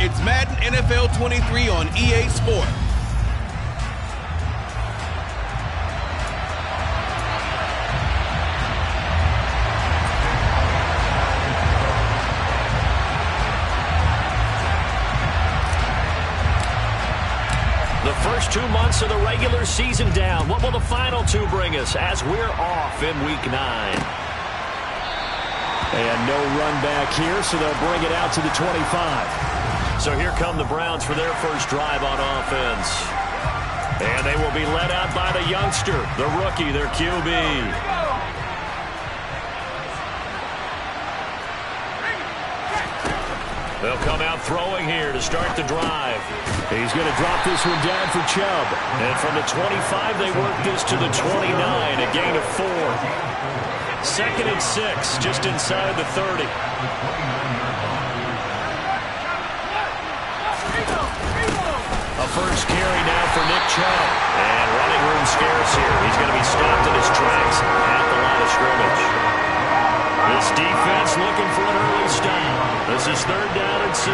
It's Madden NFL 23 on EA Sports. The first 2 months of the regular season down. What will the final 2 bring us as we're off in Week 9? And no run back here, so they'll bring it out to the 25. So here come the Browns for their first drive on offense. And they will be led out by the youngster, the rookie, their QB. They'll come out throwing here to start the drive. He's going to drop this one down for Chubb. And from the 25, they work this to the 29, a gain of 4. 2nd and 6, just inside the 30. A first carry now for Nick Chubb. And running room scarce here. He's going to be stopped in his tracks at the line of scrimmage. This defense looking for an early stop. This is 3rd down and 6.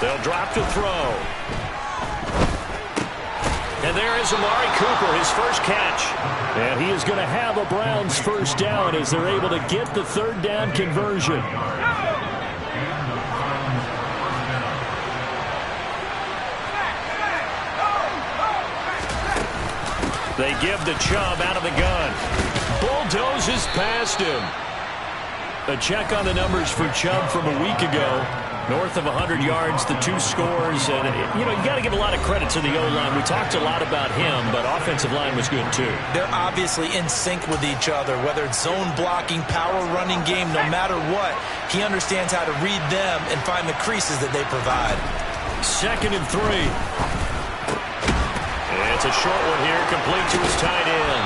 They'll drop to throw. And there is Amari Cooper, his first catch. And he is going to have a Browns first down as they're able to get the 3rd down conversion. They give the Chubb out of the gun. Bulldozes past him. A check on the numbers for Chubb from a week ago. North of 100 yards, the 2 scores. And, you got to give a lot of credit to the O-line. We talked a lot about him, but offensive line was good, too. They're obviously in sync with each other, whether it's zone blocking, power running game, no matter what. He understands how to read them and find the creases that they provide. 2nd and 3. It's a short one here, complete to his tight end.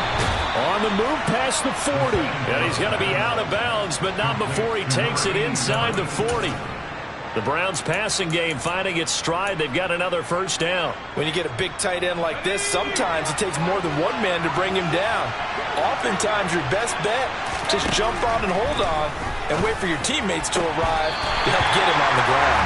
On the move past the 40. And he's going to be out of bounds, but not before he takes it inside the 40. The Browns passing game finding its stride. They've got another first down. When you get a big tight end like this, sometimes it takes more than one man to bring him down. Oftentimes your best bet, just jump on and hold on and wait for your teammates to arrive to help get him on the ground.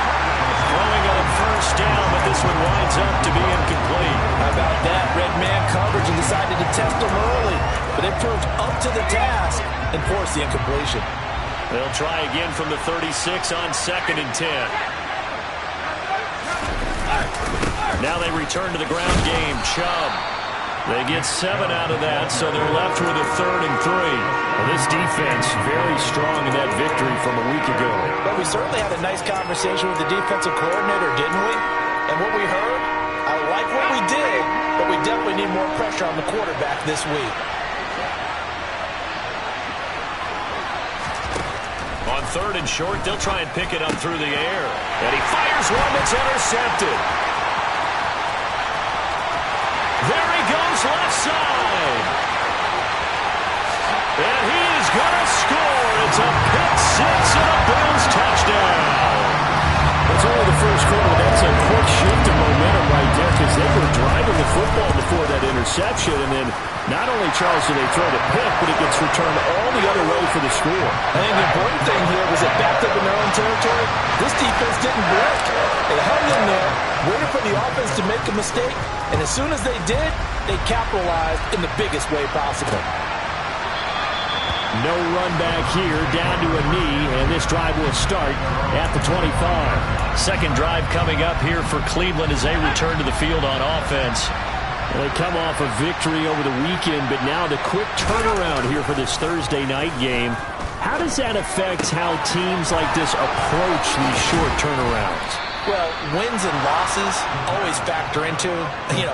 Throwing on first down, but this one winds up to be incomplete. How about that? Red man coverage and decided to test him early. But it proved up to the task and forced the incompletion. They'll try again from the 36 on 2nd and 10. Now they return to the ground game. Chubb. They get 7 out of that, so they're left with a 3rd and 3. Well, this defense very strong in that victory from a week ago. But we certainly had a nice conversation with the defensive coordinator, didn't we? And what we heard, I like what we did, but we definitely need more pressure on the quarterback this week. On 3rd and short, they'll try and pick it up through the air. And he fires one that's intercepted. There he goes, left side. And he is going to score. It's a pick 6 and a Bills touchdown. It's only the first quarter, but that's a quick shift of momentum right there because they were driving the football before that interception. And then not only, Charles, do they throw the pick, but it gets returned all the other way for the score. I think the important thing here was it backed up in their own territory. This defense didn't break. They hung in there, waited for the offense to make a mistake, and as soon as they did, they capitalized in the biggest way possible. No run back here, down to a knee, and this drive will start at the 25. 2nd drive coming up here for Cleveland as they return to the field on offense. They come off a victory over the weekend, but now the quick turnaround here for this Thursday night game. How does that affect how teams like this approach these short turnarounds? Well, wins and losses always factor into,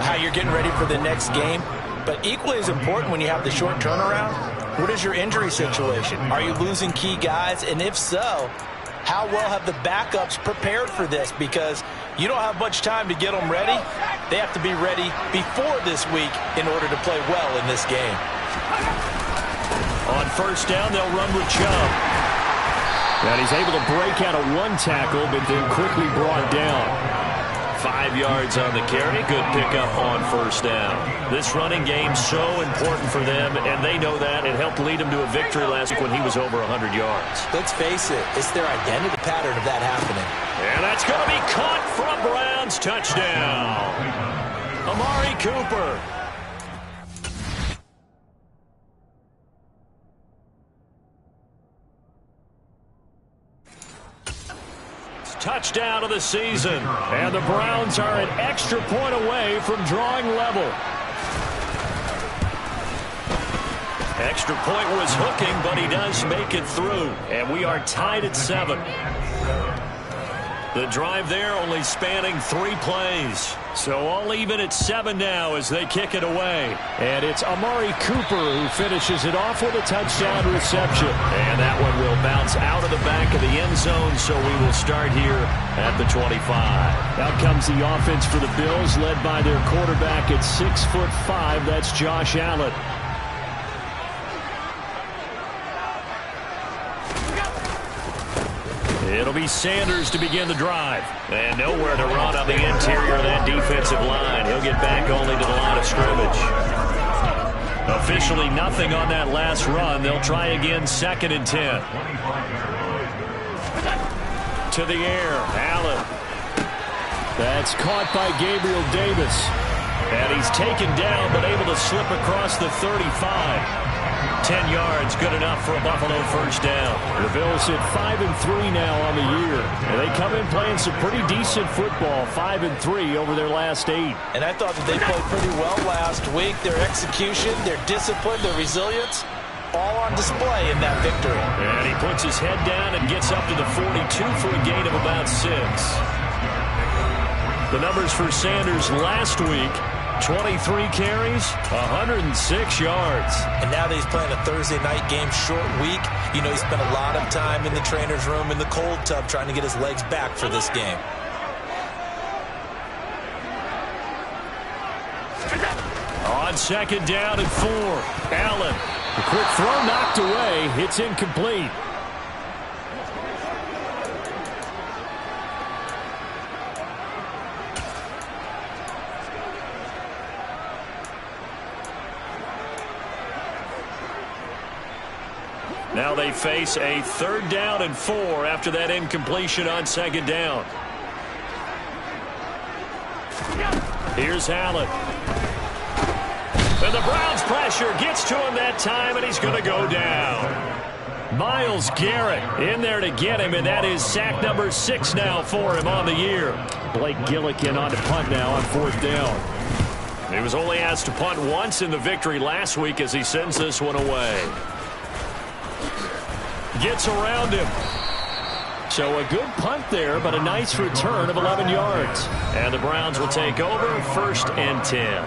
how you're getting ready for the next game. But equally as important when you have the short turnaround, what is your injury situation? Are you losing key guys? And if so, how well have the backups prepared for this? Because you don't have much time to get them ready. They have to be ready before this week in order to play well in this game. On first down, they'll run with Chubb. And he's able to break out of one tackle, but then quickly brought down. 5 yards on the carry. Good pickup on first down. This running game so important for them, and they know that. It helped lead him to a victory last week when he was over 100 yards. Let's face it, it's their identity pattern of that happening. And that's going to be caught for a Browns touchdown. Amari Cooper. Touchdown of the season. And the Browns are an extra point away from drawing level. Extra point was hooking, but he does make it through. And we are tied at 7. The drive there only spanning 3 plays. So all even at 7 now as they kick it away. And it's Amari Cooper who finishes it off with a touchdown reception. And that one will bounce out of the back of the end zone, so we will start here at the 25. Out comes the offense for the Bills, led by their quarterback at 6'5". That's Josh Allen. It'll be Sanders to begin the drive. And nowhere to run on the interior of that defensive line. He'll get back only to the line of scrimmage. Officially nothing on that last run. They'll try again 2nd and 10. To the air, Allen. That's caught by Gabriel Davis. And he's taken down but able to slip across the 35. 10 yards, good enough for a Buffalo first down. The Bills at 5-3 now on the year. And they come in playing some pretty decent football, 5-3 over their last 8. And I thought that they played pretty well last week. Their execution, their discipline, their resilience, all on display in that victory. And he puts his head down and gets up to the 42 for a gain of about 6. The numbers for Sanders last week: 23 carries, 106 yards. And now that he's playing a Thursday night game, short week, you know he spent a lot of time in the trainer's room in the cold tub trying to get his legs back for this game. On 2nd down and 4, Allen. The quick throw knocked away. It's incomplete. Now they face a 3rd down and 4 after that incompletion on 2nd down. Here's Allen. And the Browns pressure gets to him that time, and he's going to go down. Myles Garrett in there to get him, and that is sack number 6 now for him on the year. Blake Gillikin on to punt now on 4th down. He was only asked to punt once in the victory last week as he sends this one away. Gets around him. So a good punt there, but a nice return of 11 yards. And the Browns will take over 1st and 10.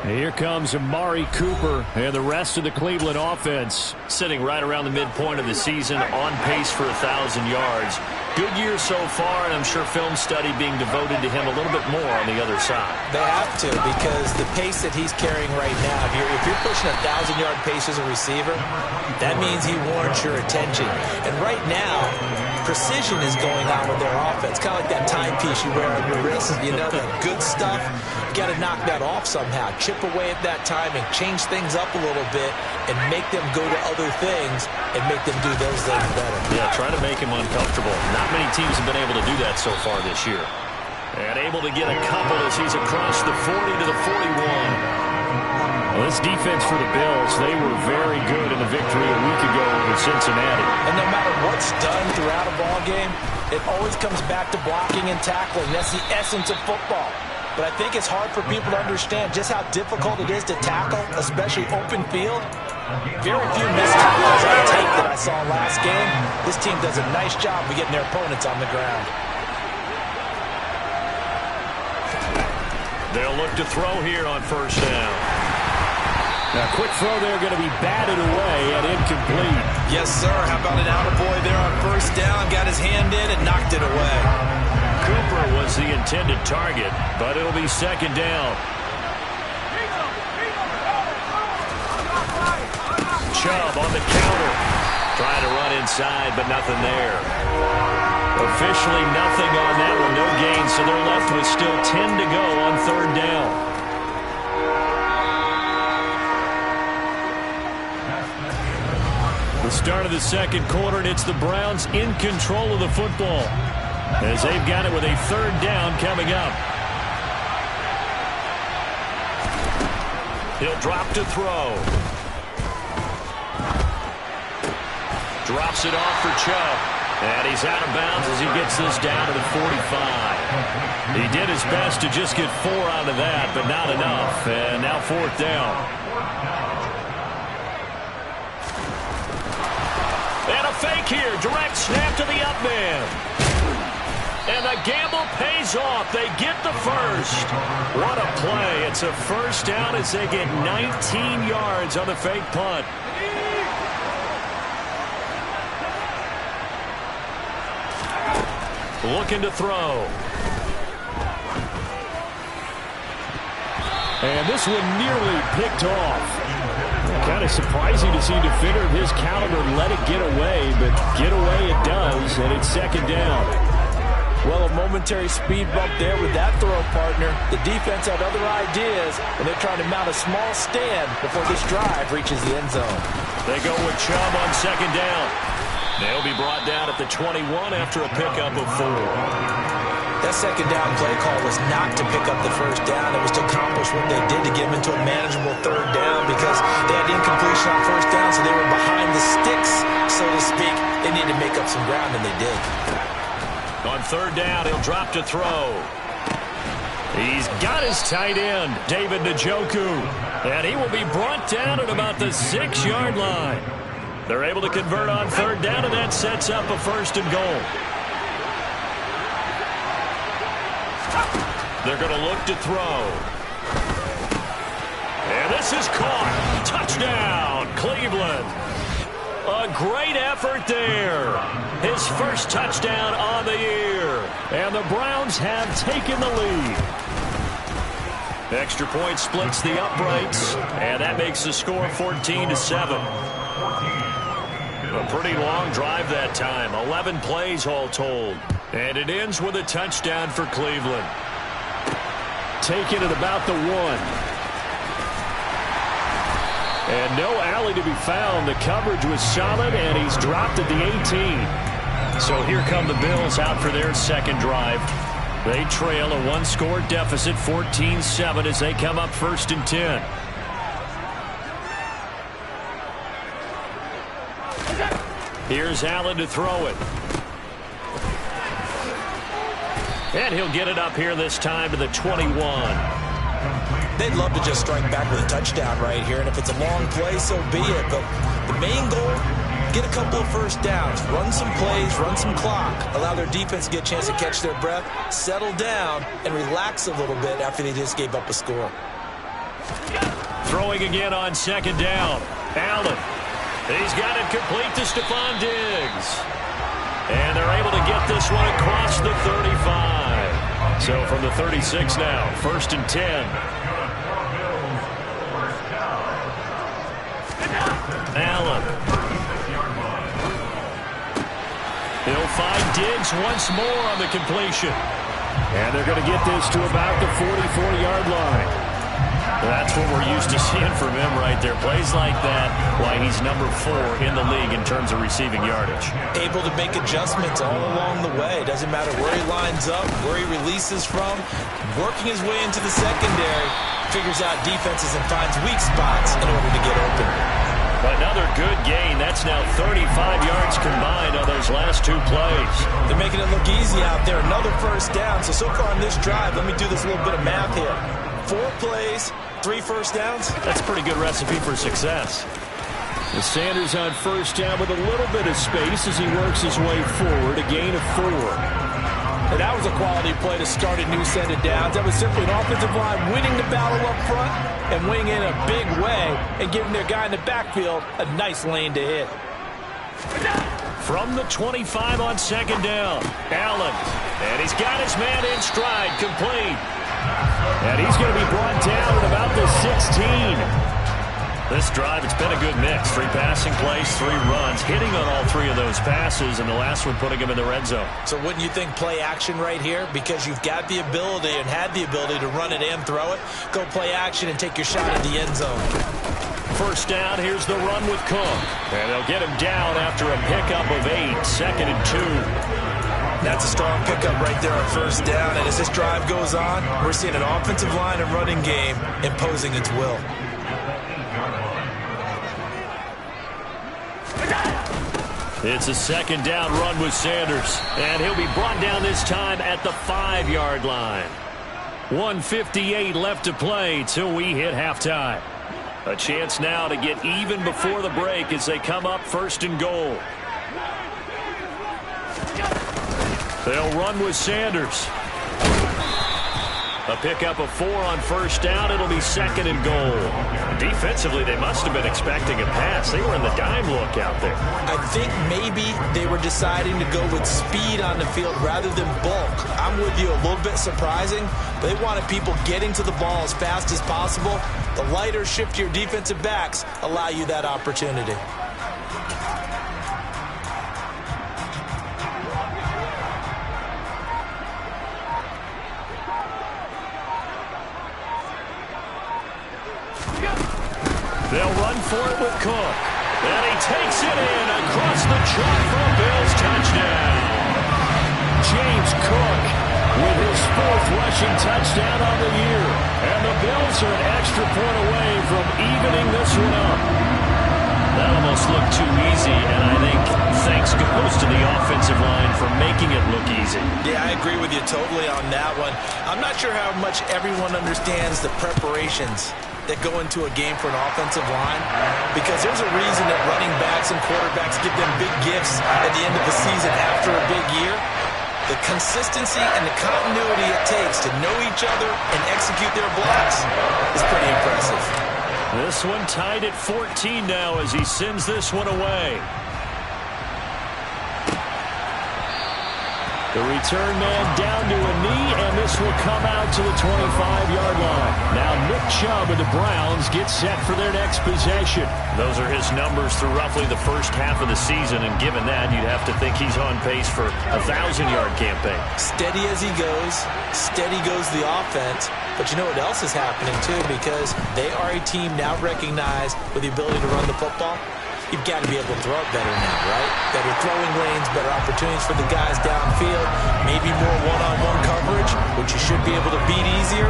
Here comes Amari Cooper and the rest of the Cleveland offense. Sitting right around the midpoint of the season, on pace for 1,000 yards. Good year so far, and I'm sure film study being devoted to him a little bit more on the other side. They have to, because the pace that he's carrying right now, if you're pushing a 1,000-yard pace as a receiver, that means he warrants your attention. And right now, precision is going on with their offense. Kind of like that timepiece you wear on your wrist. You know, the good stuff, you got to knock that off somehow. Chip away at that timing, change things up a little bit, and make them go to other things and make them do those things better. Yeah, try to make him uncomfortable. Not many teams have been able to do that so far this year. And able to get a couple as he's across the 40 to the 41. Well, this defense for the Bills, they were very good in the victory a week ago over Cincinnati. And no matter what's done throughout a ball game, it always comes back to blocking and tackling. That's the essence of football. But I think it's hard for people to understand just how difficult it is to tackle, especially open field. Very few missed tackles on tape that I saw last game. This team does a nice job of getting their opponents on the ground. They'll look to throw here on 1st down. Now, quick throw there, going to be batted away and incomplete. Yes, sir. How about an attaboy there on 1st down? Got his hand in and knocked it away. Cooper was the intended target, but it'll be 2nd down. Chubb on the counter. Trying to run inside, but nothing there. Officially nothing on that one, no gain, so they're left with still 10 to go on third down. The start of the second quarter, and it's the Browns in control of the football as they've got it with a third down coming up. He'll drop to throw. Drops it off for Chubb. And he's out of bounds as he gets this down to the 45. He did his best to just get 4 out of that, but not enough. And now fourth down. And a fake here. Direct snap to the up man. And the gamble pays off. They get the first. What a play. It's a first down as they get 19 yards on the fake punt. Looking to throw. And this one nearly picked off. Kind of surprising to see a defender of his caliber let it get away, but get away it does, and it's second down. Well, a momentary speed bump there with that throw, partner. The defense had other ideas, and they're trying to mount a small stand before this drive reaches the end zone. They go with Chubb on second down. They'll be brought down at the 21 after a pickup of 4. That second down play call was not to pick up the first down. It was to accomplish what they did to get them into a manageable third down because they had incompletion on first down, so they were behind the sticks, so to speak. They needed to make up some ground, and they did. On third down, he'll drop to throw. He's got his tight end, David Njoku, and he will be brought down at about the 6-yard line. They're able to convert on third down, and that sets up a first and goal. They're going to look to throw. And this is caught. Touchdown, Cleveland. A great effort there. His first touchdown on the year. And the Browns have taken the lead. Extra point splits the uprights, and that makes the score 14-7. A pretty long drive that time. 11 plays all told. And it ends with a touchdown for Cleveland. Taken at about the 1. And no alley to be found. The coverage was solid, and he's dropped at the 18. So here come the Bills out for their second drive. They trail a 1-score deficit, 14-7, as they come up first and 10. Here's Allen to throw it. And he'll get it up here this time to the 21. They'd love to just strike back with a touchdown right here, and if it's a long play, so be it. But the main goal, get a couple of first downs, run some plays, run some clock, allow their defense to get a chance to catch their breath, settle down, and relax a little bit after they just gave up a score. Throwing again on second down. Allen. He's got it complete to Stephon Diggs. And they're able to get this one across the 35. So from the 36 now, first and 10. Allen. He'll find Diggs once more on the completion. And they're going to get this to about the 44-yard line. That's what we're used to seeing from him right there. Plays like that, why he's number 4 in the league in terms of receiving yardage. Able to make adjustments all along the way. Doesn't matter where he lines up, where he releases from. Working his way into the secondary, figures out defenses and finds weak spots in order to get open. Another good gain. That's now 35 yards combined on those last 2 plays. They're making it look easy out there. Another first down. So far on this drive, let me do this little bit of math here. 4 plays, 3 first downs. That's a pretty good recipe for success. The Sanders on first down with a little bit of space as he works his way forward. A gain of 4. And that was a quality play to start a new set of downs. That was simply an offensive line winning the battle up front and winning in a big way and giving their guy in the backfield a nice lane to hit. From the 25 on second down, Allen. And he's got his man in stride, complete. And he's going to be brought down at about the 16. This drive, it's been a good mix. 3 passing plays, 3 runs, hitting on all 3 of those passes, and the last one putting him in the red zone. So wouldn't you think play action right here? Because you've got the ability and had the ability to run it and throw it. Go play action and take your shot at the end zone. First down, here's the run with Cook. And they'll get him down after a pickup of 8, 2nd and 2. That's a strong pickup right there on first down. And as this drive goes on, we're seeing an offensive line and running game imposing its will. It's a 2nd down run with Sanders. And he'll be brought down this time at the 5-yard line. 1:58 left to play till we hit halftime. A chance now to get even before the break as they come up 1st and goal. They'll run with Sanders. A pickup of 4 on first down. It'll be 2nd and goal. Defensively, they must have been expecting a pass. They were in the dime look out there. I think maybe they were deciding to go with speed on the field rather than bulk. I'm with you, a little bit surprising. But they wanted people getting to the ball as fast as possible. The lighter, shiftier defensive backs allow you that opportunity. They'll run for it with Cook. And he takes it in across the chalk for a Bills touchdown. James Cook with his 4th rushing touchdown on the year. And the Bills are an extra point away from evening this one up. That almost looked too easy, and I think thanks goes to the offensive line for making it look easy. Yeah, I agree with you totally on that one. I'm not sure how much everyone understands the preparations that go into a game for an offensive line, because there's a reason that running backs and quarterbacks give them big gifts at the end of the season after a big year. The consistency and the continuity it takes to know each other and execute their blocks is pretty impressive. This one tied at 14 now as he sends this one away. The return man down to a knee, and this will come out to the 25-yard line. Now Nick Chubb of the Browns gets set for their next possession. Those are his numbers through roughly the first half of the season, and given that, you'd have to think he's on pace for a 1,000-yard campaign. Steady as he goes, steady goes the offense. But you know what else is happening, too, because they are a team now recognized with the ability to run the football. You've got to be able to throw it better now, right? Better throwing lanes, better opportunities for the guys downfield, maybe more one-on-one coverage, which you should be able to beat easier.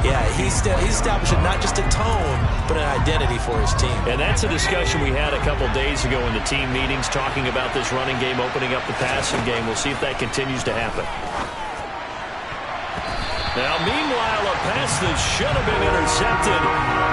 Yeah, he's establishing not just a tone, but an identity for his team. And that's a discussion we had a couple days ago in the team meetings, talking about this running game, opening up the passing game. We'll see if that continues to happen. Now, meanwhile, a pass that should have been intercepted,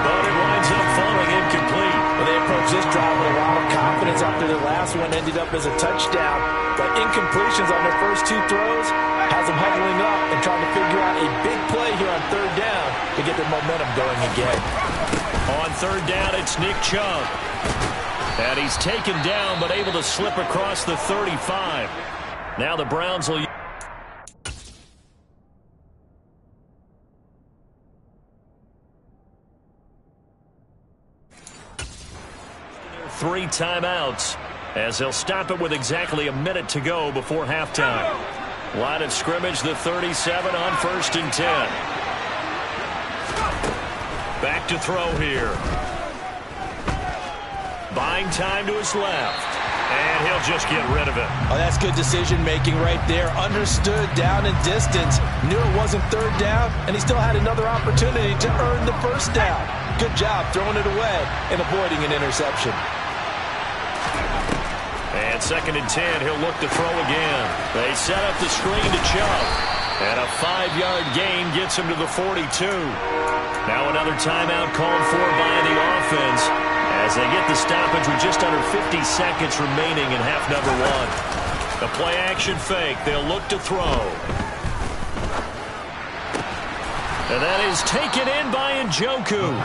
but it winds up falling incomplete. Well, they approached this drive with a lot of confidence after the last one ended up as a touchdown. But incompletions on their first 2 throws has them huddling up and trying to figure out a big play here on 3rd down to get their momentum going again. On 3rd down, it's Nick Chubb. And he's taken down but able to slip across the 35. Now the Browns will... 3 timeouts as they'll stop it with exactly a minute to go before halftime. Line of scrimmage, the 37 on 1st and 10. Back to throw here. Buying time to his left. And he'll just get rid of it. Oh, that's good decision-making right there. Understood down and distance. Knew it wasn't 3rd down, and he still had another opportunity to earn the 1st down. Good job throwing it away and avoiding an interception. And 2nd and 10, he'll look to throw again. They set up the screen to Chubb. And a 5-yard gain gets him to the 42. Now another timeout called for by the offense as they get the stoppage with just under 50 seconds remaining in half number 1. The play-action fake. They'll look to throw. And that is taken in by Njoku.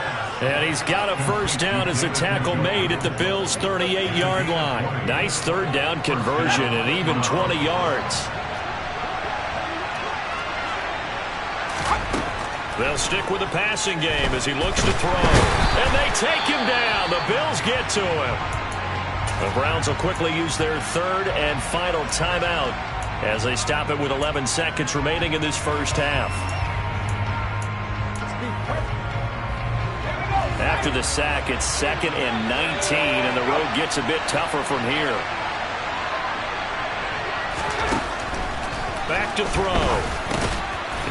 And he's got a 1st down as the tackle made at the Bills' 38-yard line. Nice 3rd down conversion and even 20 yards. They'll stick with the passing game as he looks to throw. And they take him down. The Bills get to him. The Browns will quickly use their third and final timeout as they stop it with 11 seconds remaining in this first half. After the sack, it's 2nd and 19, and the road gets a bit tougher from here. Back to throw.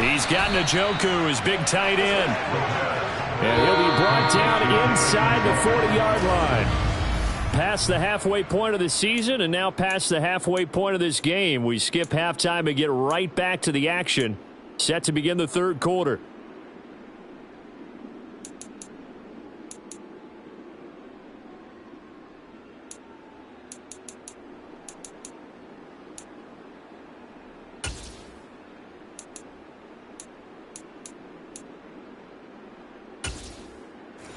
He's got Njoku, his big tight end. And he'll be brought down inside the 40-yard line. Past the halfway point of the season and now past the halfway point of this game. We skip halftime and get right back to the action. Set to begin the third quarter.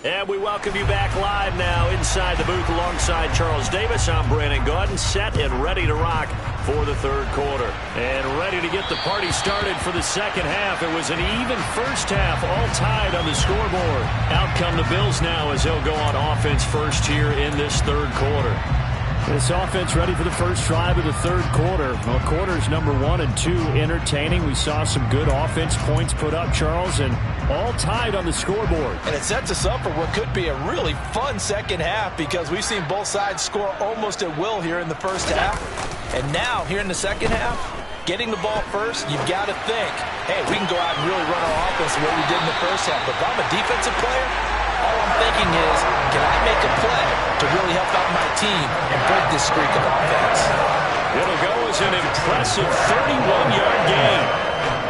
And we welcome you back live now inside the booth alongside Charles Davis. I'm Brandon Gaudin, set and ready to rock for the third quarter. And ready to get the party started for the second half. It was an even first half, all tied on the scoreboard. Out come the Bills now as they'll go on offense first here in this third quarter. This offense ready for the first drive of the third quarter. Well, quarters number 1 and 2 entertaining. We saw some good offense points put up, Charles, and all tied on the scoreboard. And it sets us up for what could be a really fun second half because we've seen both sides score almost at will here in the first half. And now, here in the second half, getting the ball first, you've got to think, hey, we can go out and really run our offense the way we did in the first half. But if I'm a defensive player, all I'm thinking is, can I make a play to really help out my team and break this streak of offense? It'll go as an impressive 31-yard gain.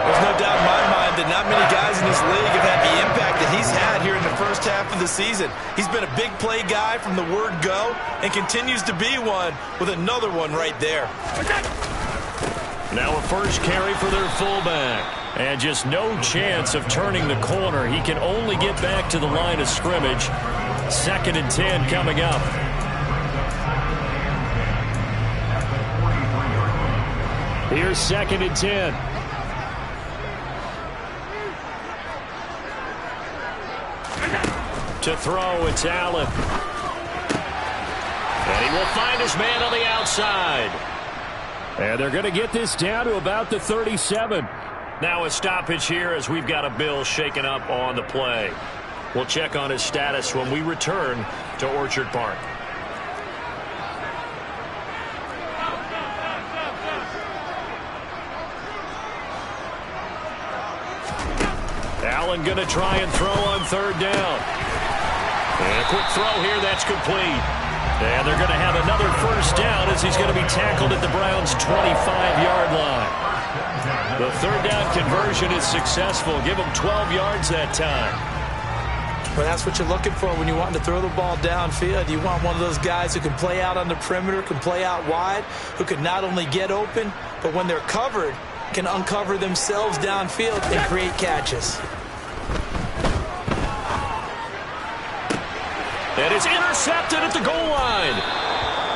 There's no doubt in my mind that not many guys in this league have had the impact that he's had here in the first half of the season. He's been a big play guy from the word go and continues to be one with another one right there. Now a first carry for their fullback. And just no chance of turning the corner. He can only get back to the line of scrimmage. 2nd and 10 coming up. Here's 2nd and 10. To throw, it's Allen. And he will find his man on the outside. And they're going to get this down to about the 37. Now a stoppage here as we've got a Bill shaken up on the play. We'll check on his status when we return to Orchard Park. Allen going to try and throw on third down. And a quick throw here, that's complete. And they're going to have another first down as he's going to be tackled at the Browns' 25-yard line. The third down conversion is successful. Give them 12 yards that time. Well, that's what you're looking for when you want to throw the ball downfield. You want one of those guys who can play out on the perimeter, can play out wide, who can not only get open, but when they're covered, can uncover themselves downfield and create catches. And it's intercepted at the goal line.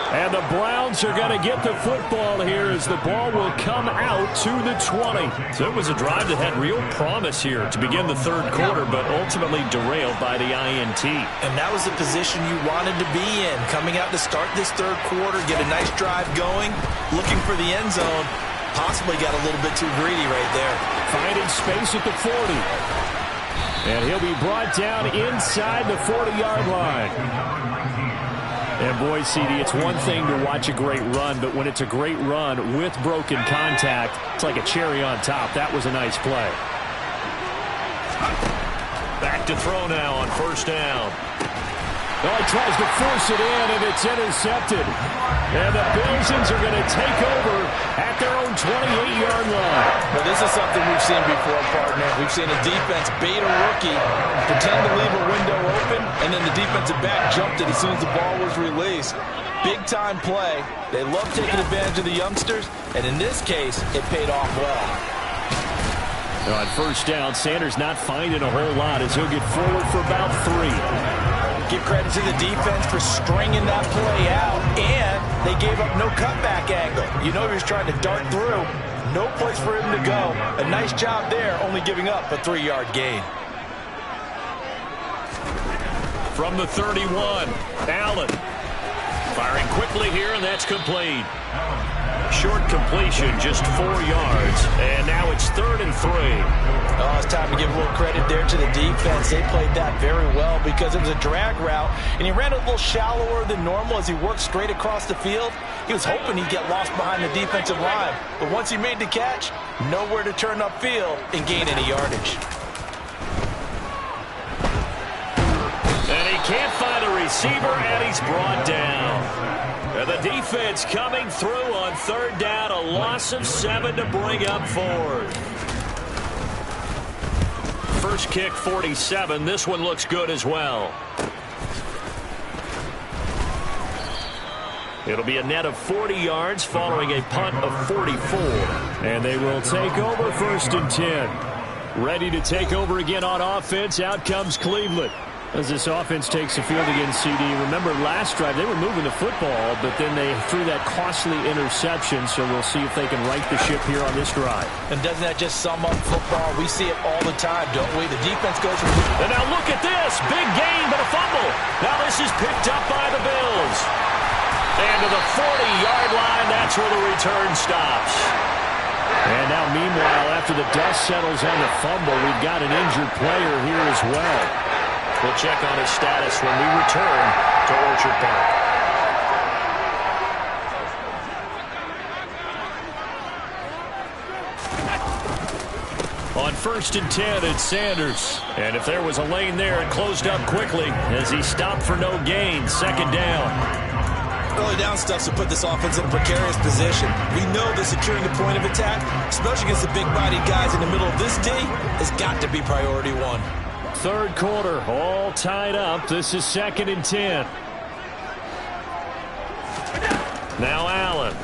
And the Browns are going to get the football here as the ball will come out to the 20. So it was a drive that had real promise here to begin the third quarter, but ultimately derailed by the INT. And that was the position you wanted to be in. Coming out to start this third quarter, get a nice drive going, looking for the end zone. Possibly got a little bit too greedy right there. Finding space at the 40. And he'll be brought down inside the 40-yard line. And boy, CD, it's one thing to watch a great run, but when it's a great run with broken contact, it's like a cherry on top. That was a nice play. Back to throw now on first down. Oh, he tries to force it in, and it's intercepted. And the Bills are going to take over at their own 28-yard line. Well, this is something we've seen before, partner. We've seen a defense bait a rookie, pretend to leave a window open, and then the defensive back jumped it as soon as the ball was released. Big-time play. They love taking advantage of the youngsters, and in this case, it paid off well. Now on first down, Sanders not finding a whole lot as he'll get forward for about 3. Give credit to the defense for stringing that play out, and they gave up no cutback angle. You know he was trying to dart through. No place for him to go. A nice job there, only giving up a 3-yard gain. from the 31. Allen firing quickly here, and that's complete. Short completion, just 4 yards, and now it's 3rd and 3. Oh, it's time to give a little credit there to the defense. They played that very well because it was a drag route, and he ran a little shallower than normal as he worked straight across the field. He was hoping he'd get lost behind the defensive line, but once he made the catch, nowhere to turn upfield and gain any yardage. And he can't find a receiver, and he's brought down. And the defense coming through on 3rd down, a loss of 7 to bring up 4th. First kick, 47. This one looks good as well. It'll be a net of 40 yards following a punt of 44. And they will take over 1st and 10. Ready to take over again on offense. Out comes Cleveland. As this offense takes the field against CD. Remember, last drive, they were moving the football, but then they threw that costly interception, so we'll see if they can right the ship here on this drive. And doesn't that just sum up football? We see it all the time, don't we? The defense goes from... And now look at this. Big gain, but a fumble. Now this is picked up by the Bills. And to the 40-yard line, that's where the return stops. And now, meanwhile, after the dust settles on the fumble, we've got an injured player here as well. We'll check on his status when we return to Orchard Park. On 1st and 10, it's Sanders. And if there was a lane there, it closed up quickly as he stopped for no gain. 2nd down. Early down stuffs will put this offense in a precarious position. We know that securing the point of attack, especially against the big-bodied guys in the middle of this D, has got to be priority 1. 3rd quarter, all tied up. This is 2nd and 10. Now Allen.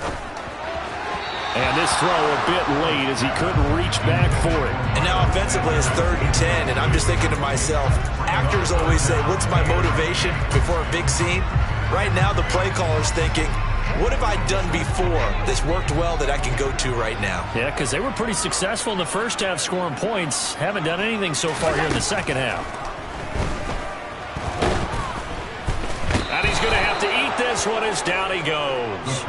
And this throw a bit late as he couldn't reach back for it. And now offensively it's 3rd and 10, and I'm just thinking to myself, actors always say, what's my motivation before a big scene? Right now the play caller's thinking, what have I done before that's worked well that I can go to right now? Yeah, because they were pretty successful in the first half scoring points. Haven't done anything so far here in the second half. And he's going to have to eat this one as down he goes.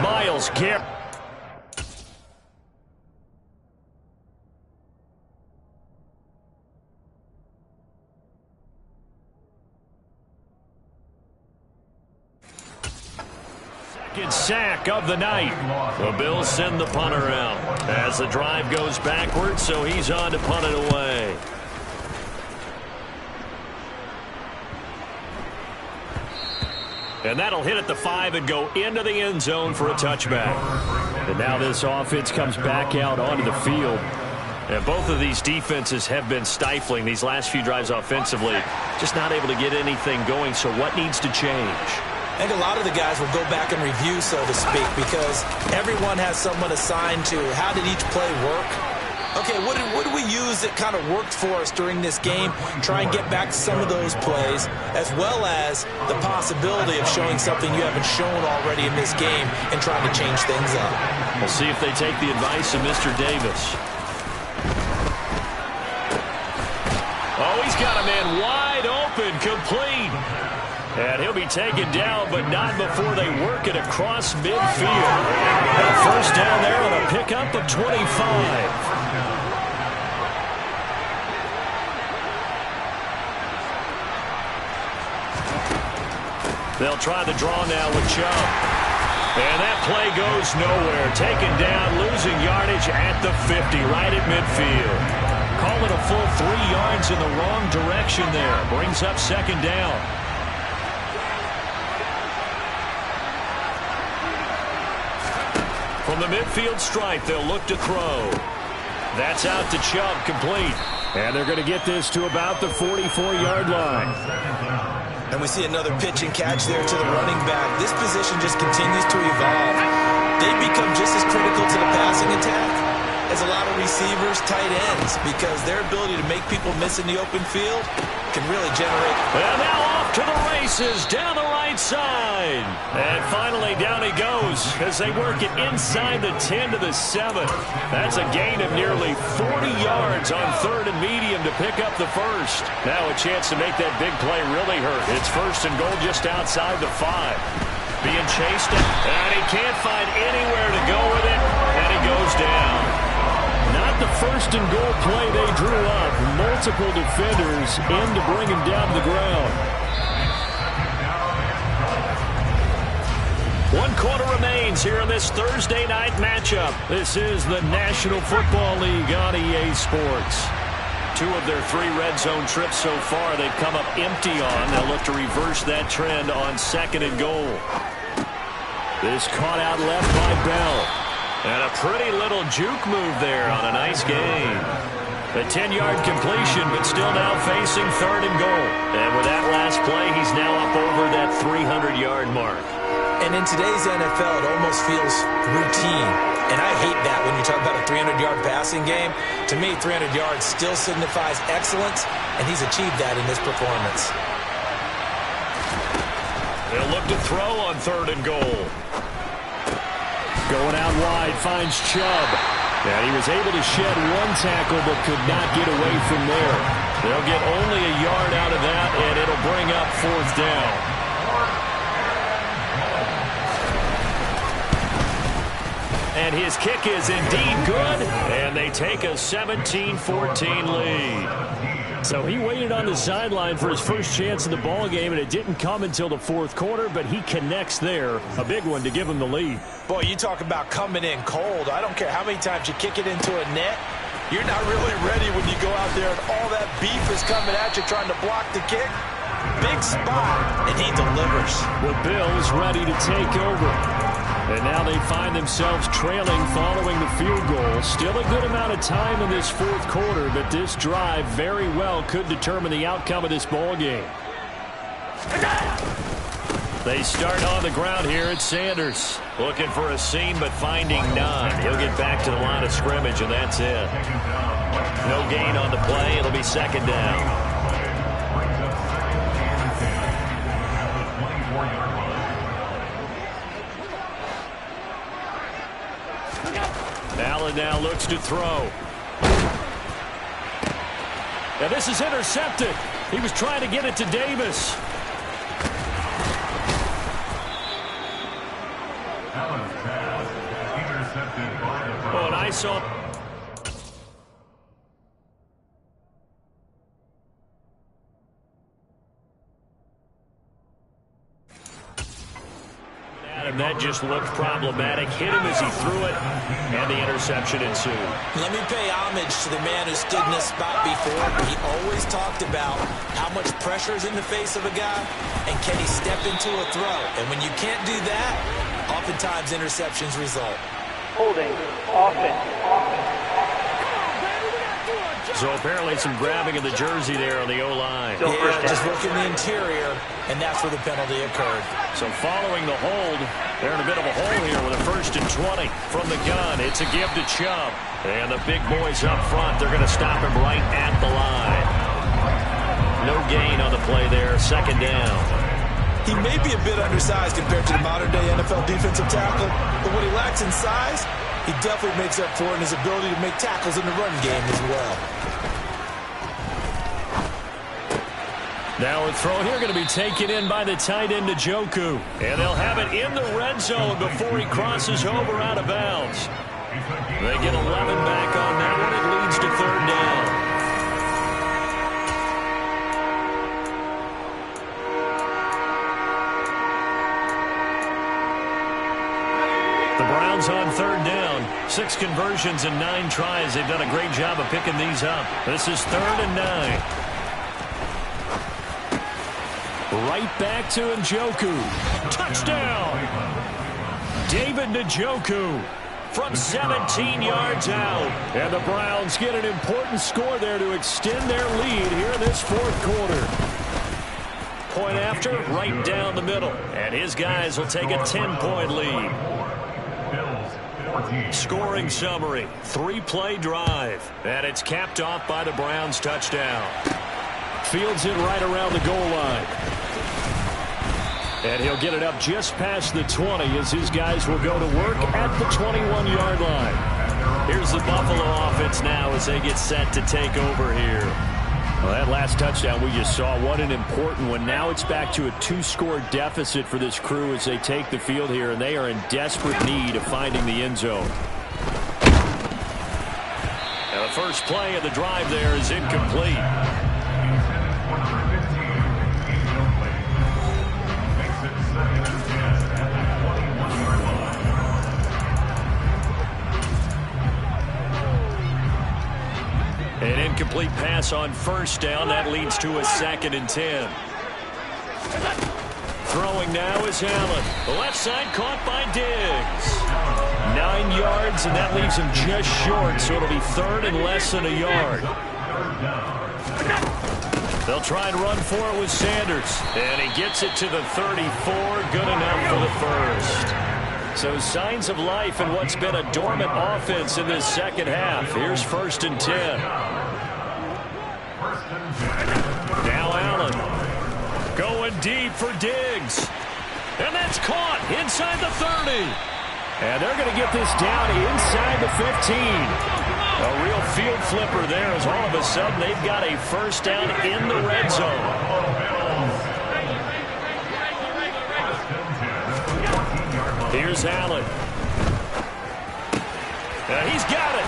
Miles Garrett. Second sack of the night. The Bills send the punter out as the drive goes backwards, so he's on to punt it away. And that'll hit at the 5 and go into the end zone for a touchback. And now this offense comes back out onto the field. And both of these defenses have been stifling these last few drives offensively. Just not able to get anything going, so what needs to change? I think a lot of the guys will go back and review, so to speak, because everyone has someone assigned to how did each play work. Okay, what did we use that kind of worked for us during this game? Try and get back to some of those plays, as well as the possibility of showing something you haven't shown already in this game and trying to change things up. We'll see if they take the advice of Mr. Davis. Oh, he's got a man wide open, complete. And he'll be taken down, but not before they work it across midfield. And a first down there on a pickup of 25. They'll try the draw now with Chubb. And that play goes nowhere. Taken down, losing yardage at the 50, right at midfield. Call it a full 3 yards in the wrong direction there. Brings up 2nd down. From the midfield stripe, they'll look to throw. That's out to Chubb, complete. And they're going to get this to about the 44-yard line. And we see another pitch and catch there to the running back. This position just continues to evolve. They become just as critical to the passing attack as a lot of receivers, tight ends, because their ability to make people miss in the open field can really generate. And now off to the races down the right side. And finally down he goes as they work it inside the 10 to the 7. That's a gain of nearly 40 yards on 3rd and medium to pick up the first. Now a chance to make that big play really hurt. It's 1st and goal just outside the 5. Being chased, and he can't find anywhere to go with it, and he goes down. Not the 1st and goal play they drew up. Multiple defenders in to bring him down to the ground. 1 quarter remains here in this Thursday night matchup. This is the National Football League on EA Sports. 2 of their 3 red zone trips so far they've come up empty on. They'll look to reverse that trend on 2nd and goal. This caught out left by Bell. And a pretty little juke move there on a nice gain. A 10-yard completion, but still now facing 3rd and goal. And with that last play, he's now up over that 300-yard mark. And in today's NFL, it almost feels routine. And I hate that when you talk about a 300-yard passing game. To me, 300 yards still signifies excellence, and he's achieved that in this performance. They'll look to throw on 3rd and goal. Going out wide, finds Chubb. And he was able to shed 1 tackle, but could not get away from there. They'll get only a yard out of that, and it'll bring up 4th down. And his kick is indeed good, and they take a 17-14 lead. So he waited on the sideline for his first chance in the ball game, and it didn't come until the 4th quarter, but he connects there. A big one to give him the lead. Boy, you talk about coming in cold. I don't care how many times you kick it into a net. You're not really ready when you go out there and all that beef is coming at you trying to block the kick. Big spot, and he delivers. The Bills ready to take over. And now they find themselves trailing following the field goal. Still a good amount of time in this 4th quarter, but this drive very well could determine the outcome of this ball game. They start on the ground here at Sanders. Looking for a seam, but finding none. He'll get back to the line of scrimmage, and that's it. No gain on the play. It'll be 2nd down. Allen now looks to throw. Now this is intercepted. He was trying to get it to Davis. Oh, and I saw... And that just looked problematic. Hit him as he threw it, and the interception ensued. Let me pay homage to the man who stood in this spot before. He always talked about how much pressure is in the face of a guy, and can he step into a throw. And when you can't do that, oftentimes interceptions result. Holding, offense. So apparently some grabbing of the jersey there on the O-line. Yeah, just look in the interior, and that's where the penalty occurred. So following the hold, they're in a bit of a hole here with a 1st and 20 from the gun. It's a give to Chubb. And the big boys up front, they're going to stop him right at the line. No gain on the play there, 2nd down. He may be a bit undersized compared to the modern-day NFL defensive tackle, but what he lacks in size, he definitely makes up for in his ability to make tackles in the run game as well. Now a throw here going to be taken in by the tight end Njoku. And they'll have it in the red zone before he crosses over out of bounds. They get 11 back on that one. It leads to 3rd down. The Browns on 3rd down. 6 conversions and 9 tries. They've done a great job of picking these up. This is 3rd and 9. Right back to Njoku. Touchdown! David Njoku from 17 yards out. And the Browns get an important score there to extend their lead here in this 4th quarter. Point after, right down the middle. And his guys will take a 10-point lead. Scoring summary, 3-play drive. And it's capped off by the Browns touchdown. Fields it right around the goal line. And he'll get it up just past the 20 as his guys will go to work at the 21-yard line. Here's the Buffalo offense now as they get set to take over here. Well, that last touchdown we just saw, what an important one. Now it's back to a 2-score deficit for this crew as they take the field here, and they are in desperate need of finding the end zone. And the first play of the drive there is incomplete. An incomplete pass on first down. That leads to a 2nd and 10. Throwing now is Allen. The left side caught by Diggs. 9 yards, and that leaves him just short, so it'll be 3rd and less than a yard. They'll try and run for it with Sanders. And he gets it to the 34. Good enough for the first. So signs of life in what's been a dormant offense in this second half. Here's 1st and 10. Now Allen going deep for Diggs. And that's caught inside the 30. And they're going to get this down inside the 15. A real field flipper there as all of a sudden they've got a first down in the red zone. Here's Allen. He's got it.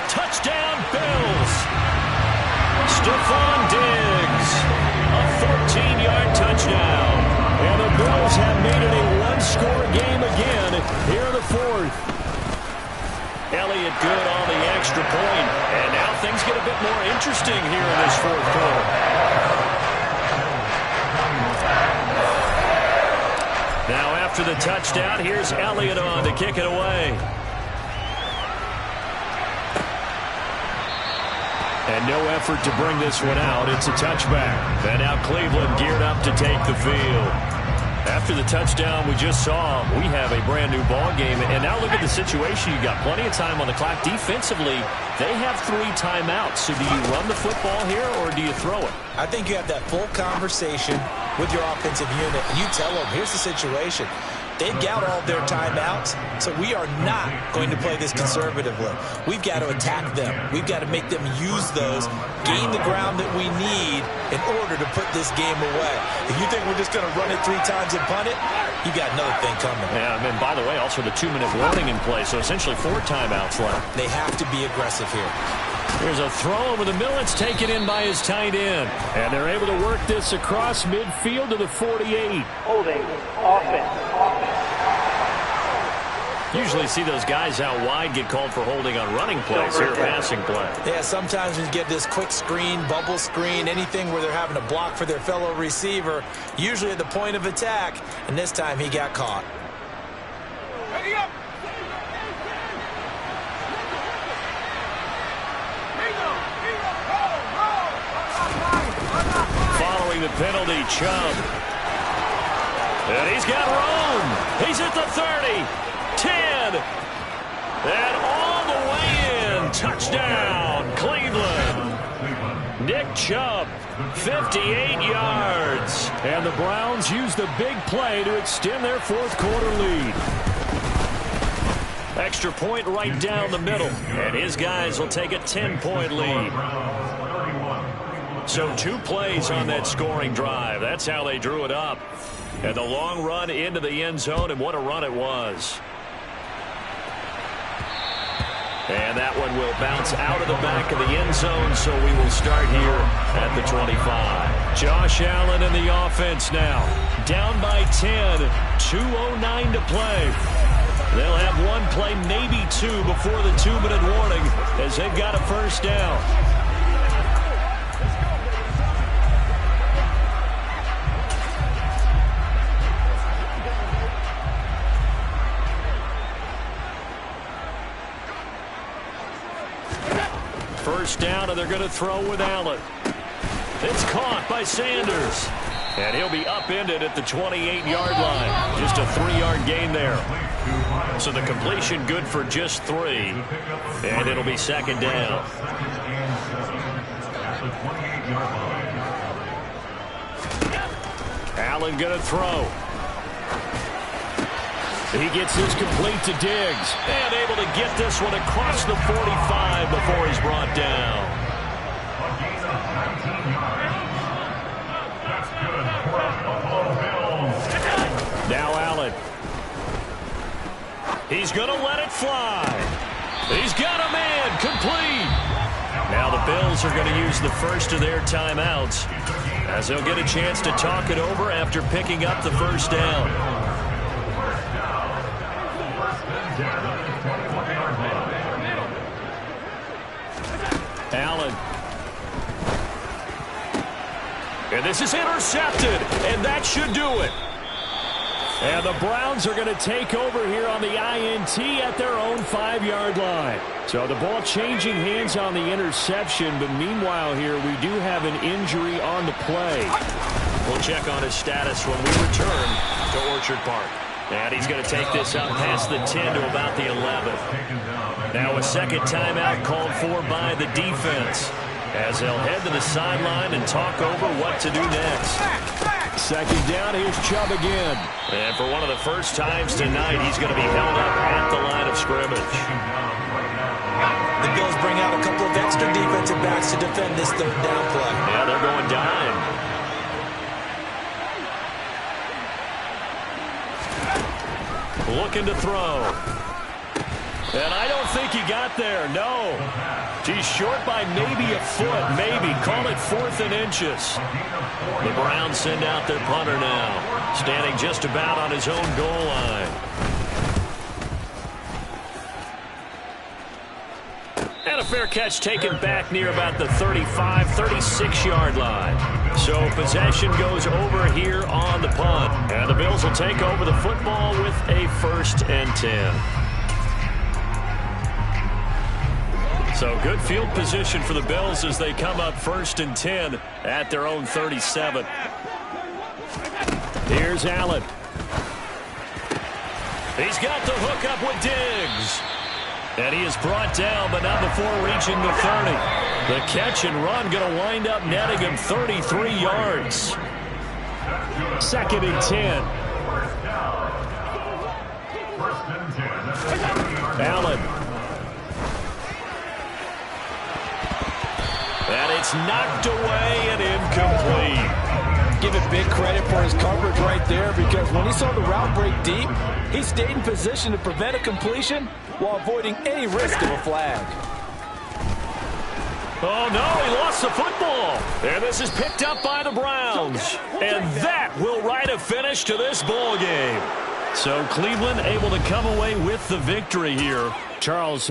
Touchdown, Bills. Stephon Diggs. A 14-yard touchdown. And the Bills have made it a 1-score game again here in the 4th. Elliott good on the extra point. And now things get a bit more interesting here in this 4th quarter. Now after the touchdown, here's Elliott on to kick it away. And no effort to bring this one out. It's a touchback. And now Cleveland geared up to take the field. After the touchdown we just saw, we have a brand new ball game. And now look at the situation. You've got plenty of time on the clock. Defensively, they have 3 timeouts. So do you run the football here or do you throw it? I think you have that full conversation with your offensive unit. You tell them, here's the situation. They've got all their timeouts, so we are not going to play this conservatively. We've got to attack them. We've got to make them use those, gain the ground that we need in order to put this game away. If you think we're just going to run it 3 times and punt it, you got another thing coming. Yeah, and by the way, also the 2-minute warning in play, so essentially 4 timeouts left. They have to be aggressive here. Here's a throw over the middle. It's taken in by his tight end. And they're able to work this across midfield to the 48. Holding, offense. Usually see those guys out wide get called for holding on running plays here, passing play. Yeah, sometimes when you get this quick screen, bubble screen, anything where they're having to block for their fellow receiver, usually at the point of attack, and this time he got caught. Ready up. Following the penalty, Chubb. And he's got room. He's at the 30. 10. And all the way in. Touchdown, Cleveland. Nick Chubb, 58 yards. And the Browns use the big play to extend their 4th quarter lead. Extra point right down the middle. And his guys will take a 10-point lead. So 2 plays on that scoring drive. That's how they drew it up. And the long run into the end zone, and what a run it was. And that one will bounce out of the back of the end zone, so we will start here at the 25. Josh Allen in the offense now. Down by 10, 2:09 to play. They'll have 1 play, maybe 2, before the 2-minute warning as they've got a first down. First down, and they're going to throw with Allen. It's caught by Sanders. And he'll be upended at the 28-yard line. Just a 3-yard gain there. So the completion good for just 3. And it'll be 2nd down. Allen going to throw. He gets this complete to Diggs. And able to get this one across the 45 before he's brought down. Now Allen. He's going to let it fly. He's got a man complete. Now the Bills are going to use the first of their timeouts as they'll get a chance to talk it over after picking up the first down. Allen. And this is intercepted, and that should do it. And the Browns are going to take over here on the INT at their own 5-yard line. So the ball changing hands on the interception, but meanwhile here we do have an injury on the play. We'll check on his status when we return to Orchard Park. And he's going to take this up past the 10 to about the 11. Now a second timeout called for by the defense as they'll head to the sideline and talk over what to do next. Second down, here's Chubb again. And for one of the first times tonight, he's going to be held up at the line of scrimmage. The Bills bring out a couple of extra defensive backs to defend this third down play. Yeah, they're going dime. Looking to throw. And I don't think he got there, no. He's short by maybe a foot, maybe. Call it 4th and inches. The Browns send out their punter now, standing just about on his own goal line. And a fair catch taken back near about the 35, 36-yard line. So possession goes over here on the punt. And the Bills will take over the football with a 1st and 10. So good field position for the Bills as they come up 1st and 10 at their own 37. Here's Allen. He's got the hook up with Diggs. And he is brought down, but not before reaching the 30. The catch and run going to wind up netting him 33 yards. 2nd and 10. Allen. And it's knocked away and incomplete. Give it big credit for his coverage right there, because when he saw the route break deep, he stayed in position to prevent a completion while avoiding any risk of a flag. Oh, no, he lost the football. And this is picked up by the Browns. And that will write a finish to this ball game. So Cleveland able to come away with the victory here. Charles,